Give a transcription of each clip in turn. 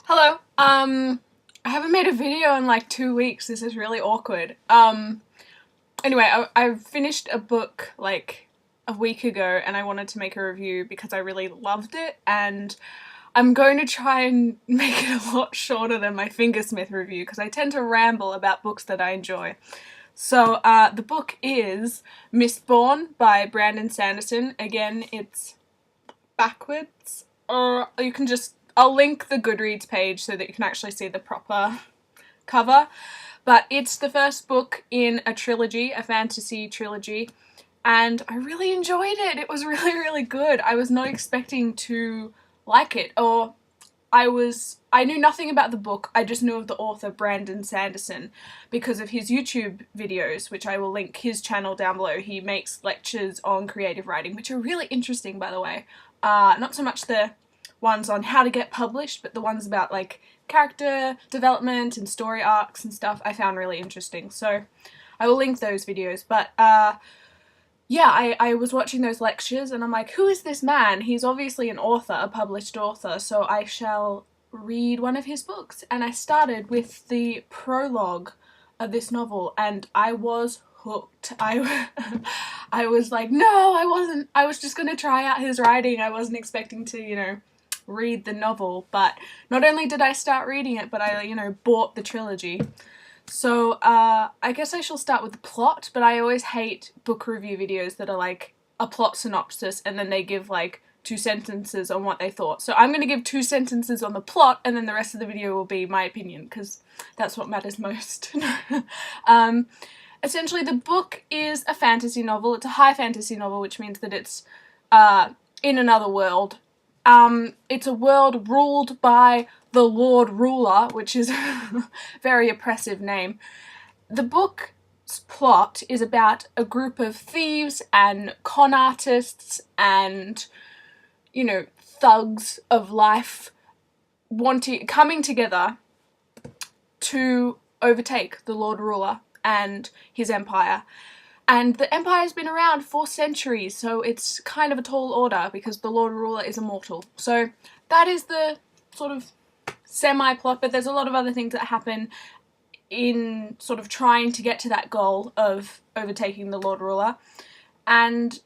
Hello. I haven't made a video in like 2 weeks. This is really awkward. Anyway, I finished a book like a week ago and I wanted to make a review because I really loved it, and I'm going to try and make it a lot shorter than my Fingersmith review because I tend to ramble about books that I enjoy. So, the book is Mistborn by Brandon Sanderson. Again, it's backwards, or you can just, I'll link the Goodreads page so that you can actually see the proper cover. But it's the first book in a trilogy, a fantasy trilogy, and I really enjoyed it. It was really, really good. I was not expecting to like it, or I knew nothing about the book. I just knew of the author Brandon Sanderson because of his YouTube videos, which I will link his channel down below. He makes lectures on creative writing, which are really interesting, by the way. Not so much the ones on how to get published, but the ones about like character development and story arcs and stuff I found really interesting. So I will link those videos. But yeah, I was watching those lectures and I'm like, who is this man? He's obviously an author, a published author, so I shall read one of his books. And I started with the prologue of this novel and I was hooked. I was like, no, I wasn't. I was just going to try out his writing. I wasn't expecting to, read the novel. But not only did I start reading it, but I, bought the trilogy. So, I guess I shall start with the plot, but I always hate book review videos that are like a plot synopsis and then they give like 2 sentences on what they thought. So I'm going to give 2 sentences on the plot and then the rest of the video will be my opinion because that's what matters most. Essentially, the book is a fantasy novel. It's a high fantasy novel, which means that it's in another world. It's a world ruled by the Lord Ruler, which is a very oppressive name. The book's plot is about a group of thieves and con artists and, thugs of life coming together to overtake the Lord Ruler and his empire. And the empire's been around for centuries, so it's kind of a tall order because the Lord Ruler is immortal. So that is the sort of semi-plot, but there's a lot of other things that happen in sort of trying to get to that goal of overtaking the Lord Ruler. And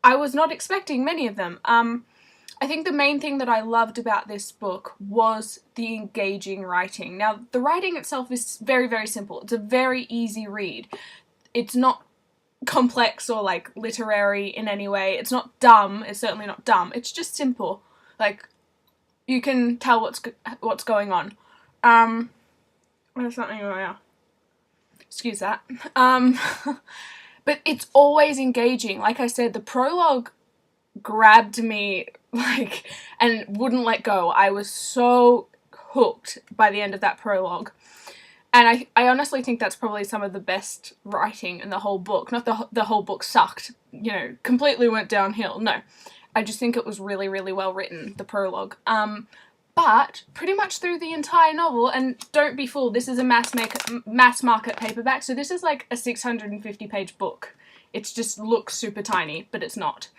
I was not expecting many of them. I think the main thing that I loved about this book was the engaging writing. Now, the writing itself is very, very simple. It's a very easy read. It's not complex or like literary in any way. It's not dumb. It's certainly not dumb. It's just simple. Like, you can tell what's going on. There's something going on. Excuse that. But it's always engaging. Like I said, the prologue grabbed me and wouldn't let go. I was so hooked by the end of that prologue. And I honestly think that's probably some of the best writing in the whole book. Not the whole book sucked, completely went downhill. No, I just think it was really, really well written, the prologue. But pretty much through the entire novel, and don't be fooled, this is a mass market paperback, so this is like a 650-page book. It just looks super tiny, but it's not.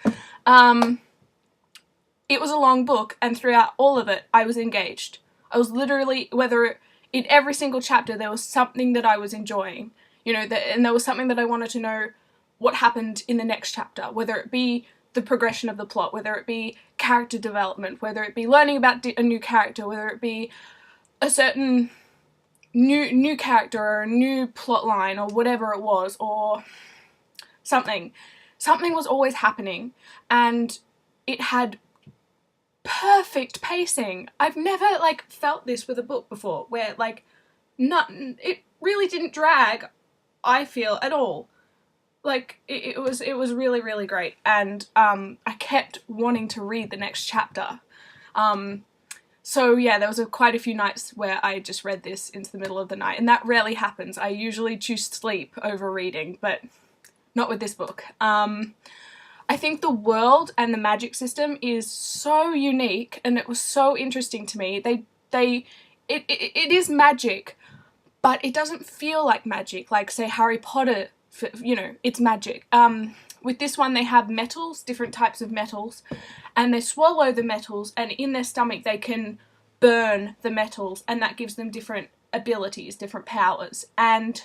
It was a long book, and throughout all of it, I was engaged. I was literally, in every single chapter, there was something that I was enjoying, and there was something that I wanted to know what happened in the next chapter, whether it be the progression of the plot, whether it be character development, whether it be learning about a new character, whether it be a certain new character or a new plot line or whatever it was, or something. Something was always happening, and it had perfect pacing. I've never felt this with a book before, where it really didn't drag, I feel, at all. It was really, really great, and I kept wanting to read the next chapter. So yeah, there was quite a few nights where I just read this into the middle of the night, and that rarely happens. I usually choose sleep over reading, but not with this book. I think the world and the magic system is so unique, and it was so interesting to me. It is magic, but it doesn't feel like magic, like say Harry Potter. It's magic. With this one, they have metals, different types of metals, and they swallow the metals, and in their stomach they can burn the metals, and that gives them different abilities, different powers. And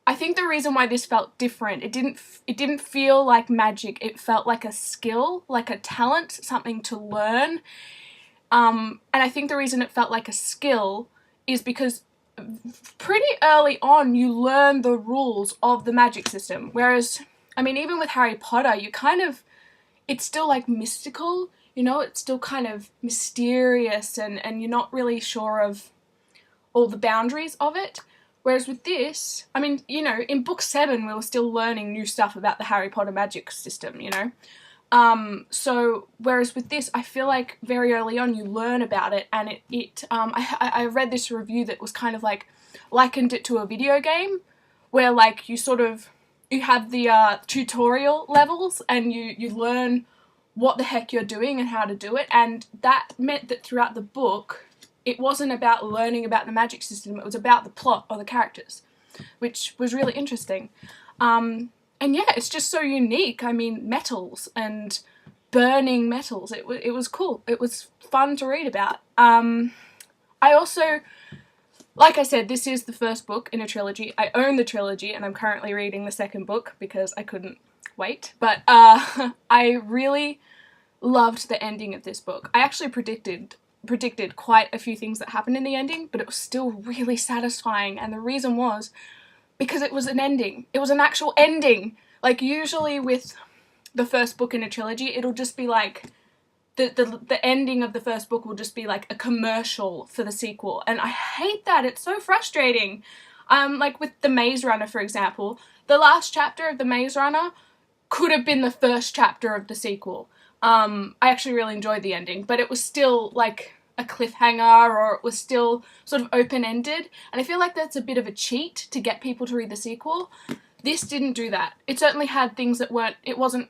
I think the reason why this felt different, it didn't feel like magic, it felt like a skill, like a talent, something to learn. And I think the reason it felt like a skill is because pretty early on you learn the rules of the magic system. Whereas, I mean, even with Harry Potter, you kind of, it's still like mystical, you know, it's still kind of mysterious, and you're not really sure of all the boundaries of it. Whereas with this, I mean, you know, in book 7 we were still learning new stuff about the Harry Potter magic system, you know. So whereas with this, I feel like very early on you learn about it, and I read this review that was kind of like likened it to a video game where like you have the tutorial levels, and you learn what the heck you're doing and how to do it. And that meant that throughout the book it wasn't about learning about the magic system, it was about the plot or the characters, which was really interesting. And yeah, it's just so unique. I mean, metals and burning metals. It was cool. It was fun to read about. I also, like I said, this is the first book in a trilogy. I own the trilogy, and I'm currently reading the second book because I couldn't wait. But I really loved the ending of this book. I actually predicted quite a few things that happened in the ending, but it was still really satisfying, and the reason was because it was an ending. It was an actual ending. Like, usually with the first book in a trilogy, it'll just be like the ending of the first book will just be like a commercial for the sequel, and I hate that. It's so frustrating. Like with The Maze Runner, for example, the last chapter of The Maze Runner could have been the first chapter of the sequel. I actually really enjoyed the ending, but it was still like a cliffhanger, or it was still sort of open-ended, and I feel like that's a bit of a cheat to get people to read the sequel. This didn't do that. It certainly had things that it wasn't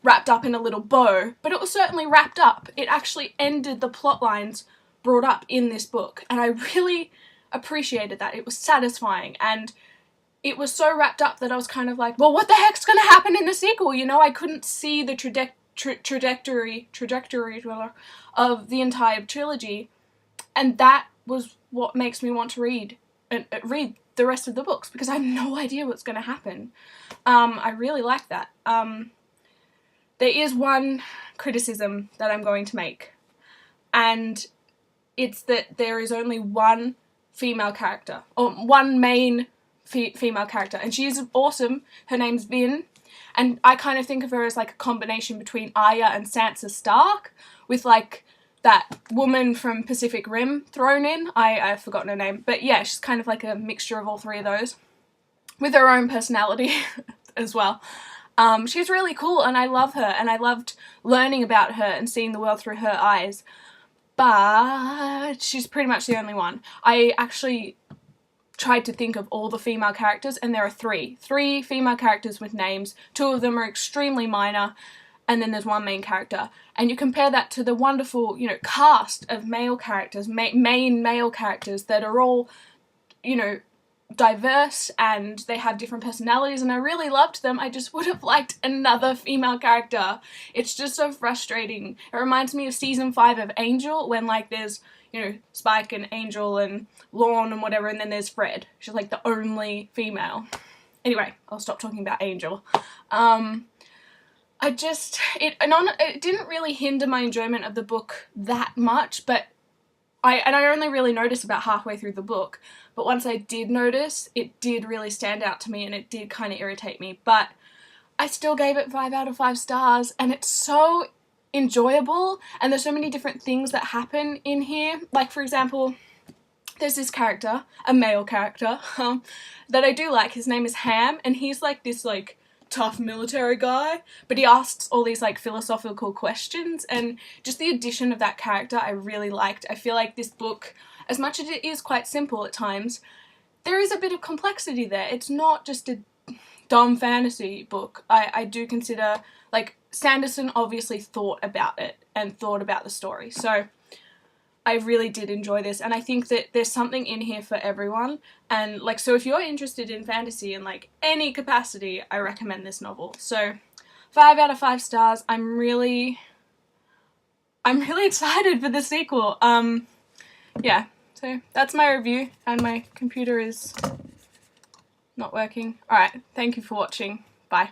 wrapped up in a little bow, but it was certainly wrapped up. It actually ended the plot lines brought up in this book, and I really appreciated that. It was satisfying, and it was so wrapped up that I was kind of like, well, what the heck's going to happen in the sequel? You know, I couldn't see the trajectory of the entire trilogy, and that was what makes me want to read the rest of the books, because I have no idea what's going to happen. I really like that. There is one criticism that I'm going to make, and it's that there is only one female character, or one main female character, and she's awesome. Her name's Vin, and I kind of think of her as like a combination between Arya and Sansa Stark, with like that woman from Pacific Rim thrown in. I've forgotten her name, but yeah, she's kind of like a mixture of all three of those, with her own personality as well. She's really cool, and I love her, and I loved learning about her and seeing the world through her eyes, but she's pretty much the only one. I actually tried to think of all the female characters, and there are three female characters with names. 2 of them are extremely minor, and then there's one main character. And you compare that to the wonderful, you know, cast of male characters, main male characters that are all, you know, diverse, and they have different personalities, and I really loved them. I just would have liked another female character. It's just so frustrating. It reminds me of season 5 of Angel, when like there's, you know, Spike and Angel and Lorne and whatever, and then there's Fred. She's like the only female. Anyway, I'll stop talking about Angel. It didn't really hinder my enjoyment of the book that much, but I only really noticed about halfway through the book, but once I did notice, it did really stand out to me, and it did kind of irritate me, but I still gave it 5 out of 5 stars, and it's so enjoyable, and there's so many different things that happen in here. Like, for example, there's this character, a male character, that I do like. His name is Ham, and he's like this like tough military guy, but he asks all these like philosophical questions, and just the addition of that character I really liked. I feel like this book, as much as it is quite simple at times, there is a bit of complexity there. It's not just a dumb fantasy book. I do consider, like, Sanderson obviously thought about it and thought about the story, so I really did enjoy this, and I think that there's something in here for everyone. And like, so if you're interested in fantasy in like any capacity, I recommend this novel. So 5 out of 5 stars. I I'm really excited for the sequel. Yeah, so that's my review, and my computer is not working. Alright, thank you for watching. Bye.